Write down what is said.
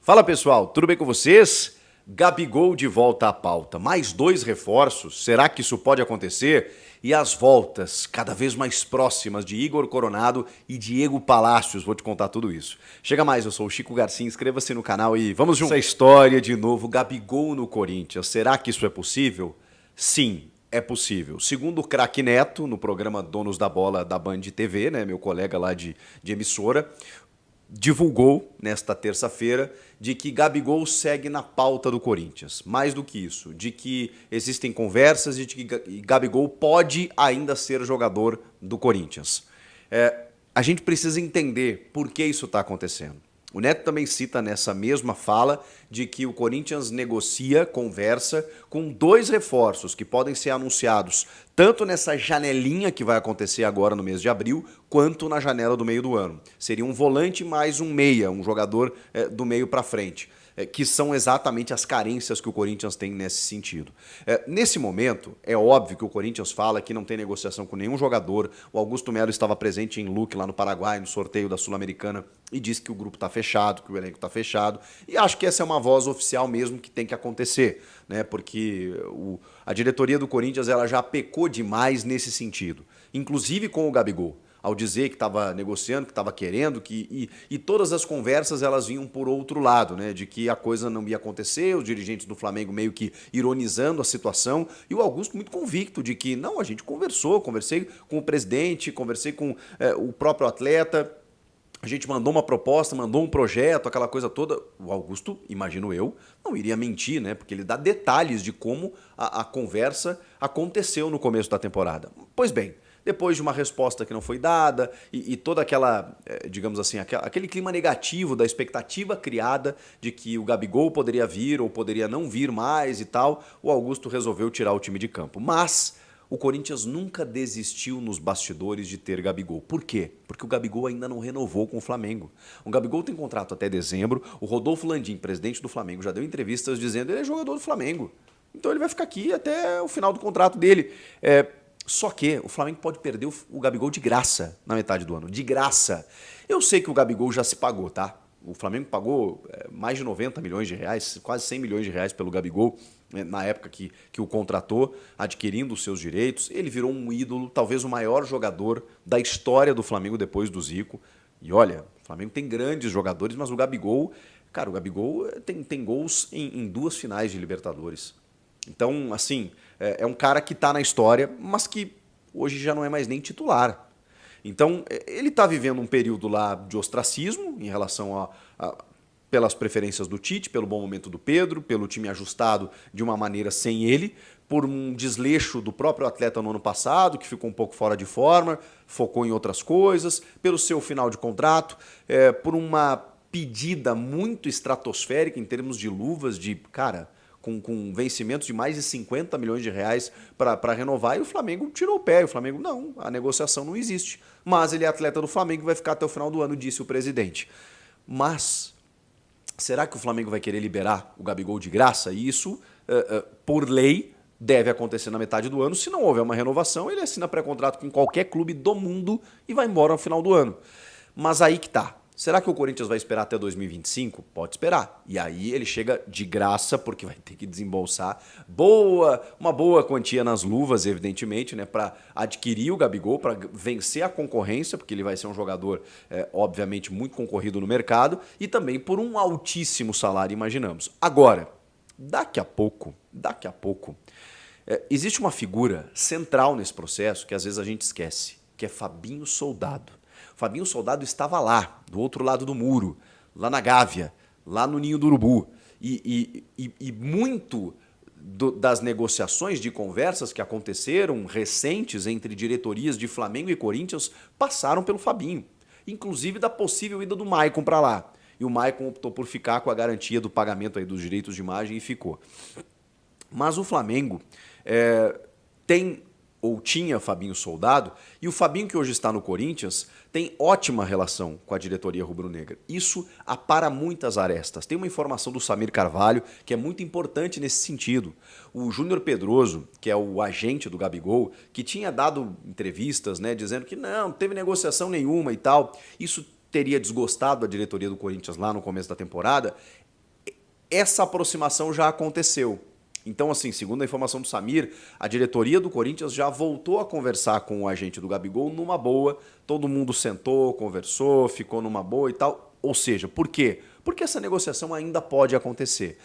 Fala pessoal, tudo bem com vocês? Gabigol de volta à pauta. Mais 2 reforços, será que isso pode acontecer? E as voltas cada vez mais próximas de Igor Coronado e Diego Palacios, vou te contar tudo isso. Chega mais, eu sou o Chico Garcia, inscreva-se no canal e vamos juntos. Essa história de novo, Gabigol no Corinthians, será que isso é possível? Sim, é possível. Segundo o craque Neto, no programa Donos da Bola da Band TV, né, meu colega lá de emissora, divulgou nesta terça-feira de que Gabigol segue na pauta do Corinthians. Mais do que isso, de que existem conversas e de que Gabigol pode ainda ser jogador do Corinthians. A gente precisa entender por que isso está acontecendo. O Neto também cita nessa mesma fala de que o Corinthians negocia, conversa com 2 reforços que podem ser anunciados tanto nessa janelinha que vai acontecer agora no mês de abril, quanto na janela do meio do ano. Seria um volante mais um meia, um jogador do meio para frente, que são exatamente as carências que o Corinthians tem nesse sentido. Nesse momento, é óbvio que o Corinthians fala que não tem negociação com nenhum jogador. O Augusto Melo estava presente em Luque, lá no Paraguai, no sorteio da Sul-Americana, e disse que o grupo está fechado, que o elenco está fechado. E acho que essa é uma voz oficial mesmo que tem que acontecer, né? Porque a diretoria do Corinthians ela já pecou demais nesse sentido, inclusive com o Gabigol, ao dizer que estava negociando, que estava querendo, e todas as conversas elas vinham por outro lado, né? De que a coisa não ia acontecer, os dirigentes do Flamengo meio que ironizando a situação, e o Augusto muito convicto de que, não, a gente conversei com o presidente, conversei com o próprio atleta, a gente mandou uma proposta, mandou um projeto, aquela coisa toda. O Augusto, imagino eu, não iria mentir, né? Porque ele dá detalhes de como a conversa aconteceu no começo da temporada. Pois bem, depois de uma resposta que não foi dada e toda aquela, digamos assim, aquele clima negativo da expectativa criada de que o Gabigol poderia vir ou poderia não vir mais e tal, o Augusto resolveu tirar o time de campo. Mas o Corinthians nunca desistiu nos bastidores de ter Gabigol. Por quê? Porque o Gabigol ainda não renovou com o Flamengo. O Gabigol tem contrato até dezembro. O Rodolfo Landim, presidente do Flamengo, já deu entrevistas dizendo que ele é jogador do Flamengo. Então ele vai ficar aqui até o final do contrato dele. Só que o Flamengo pode perder o Gabigol de graça na metade do ano. De graça. Eu sei que o Gabigol já se pagou, tá? O Flamengo pagou mais de 90 milhões de reais, quase 100 milhões de reais pelo Gabigol, na época que o contratou, adquirindo os seus direitos. Ele virou um ídolo, talvez o maior jogador da história do Flamengo depois do Zico. E olha, o Flamengo tem grandes jogadores, mas o Gabigol, cara, o Gabigol tem gols em 2 finais de Libertadores. Então, assim, é um cara que está na história, mas que hoje já não é mais nem titular. Então, ele está vivendo um período lá de ostracismo em relação pelas preferências do Tite, pelo bom momento do Pedro, pelo time ajustado de uma maneira sem ele, por um desleixo do próprio atleta no ano passado, que ficou um pouco fora de forma, focou em outras coisas, pelo seu final de contrato, por uma pedida muito estratosférica em termos de luvas, de, cara, com vencimentos de mais de 50 milhões de reais para renovar, e o Flamengo tirou o pé. O Flamengo, não, a negociação não existe. Mas ele é atleta do Flamengo e vai ficar até o final do ano, disse o presidente. Mas será que o Flamengo vai querer liberar o Gabigol de graça? E isso, por lei, deve acontecer na metade do ano. Se não houver uma renovação, ele assina pré-contrato com qualquer clube do mundo e vai embora no final do ano. Mas aí que tá. Será que o Corinthians vai esperar até 2025? Pode esperar. E aí ele chega de graça, porque vai ter que desembolsar uma boa quantia nas luvas, evidentemente, né, para adquirir o Gabigol, para vencer a concorrência, porque ele vai ser um jogador, obviamente, muito concorrido no mercado, e também por um altíssimo salário, imaginamos. Agora, daqui a pouco, existe uma figura central nesse processo que às vezes a gente esquece, que é Fabinho Soldado. Fabinho Soldado estava lá, do outro lado do muro, lá na Gávea, lá no Ninho do Urubu. E muito das negociações, de conversas que aconteceram recentes entre diretorias de Flamengo e Corinthians passaram pelo Fabinho. Inclusive da possível ida do Maicon para lá. E o Maicon optou por ficar com a garantia do pagamento aí dos direitos de imagem e ficou. Mas o Flamengo tem ou tinha Fabinho Soldado, e o Fabinho que hoje está no Corinthians tem ótima relação com a diretoria rubro-negra. Isso apara muitas arestas. Tem uma informação do Samir Carvalho que é muito importante nesse sentido. O Júnior Pedroso, que é o agente do Gabigol, que tinha dado entrevistas, né, dizendo que não teve negociação nenhuma e tal, isso teria desgostado a diretoria do Corinthians lá no começo da temporada. essa aproximação já aconteceu. Então, assim, segundo a informação do Samir, a diretoria do Corinthians já voltou a conversar com o agente do Gabigol numa boa, todo mundo sentou, conversou, ficou numa boa e tal. Ou seja, por quê? Porque essa negociação ainda pode acontecer.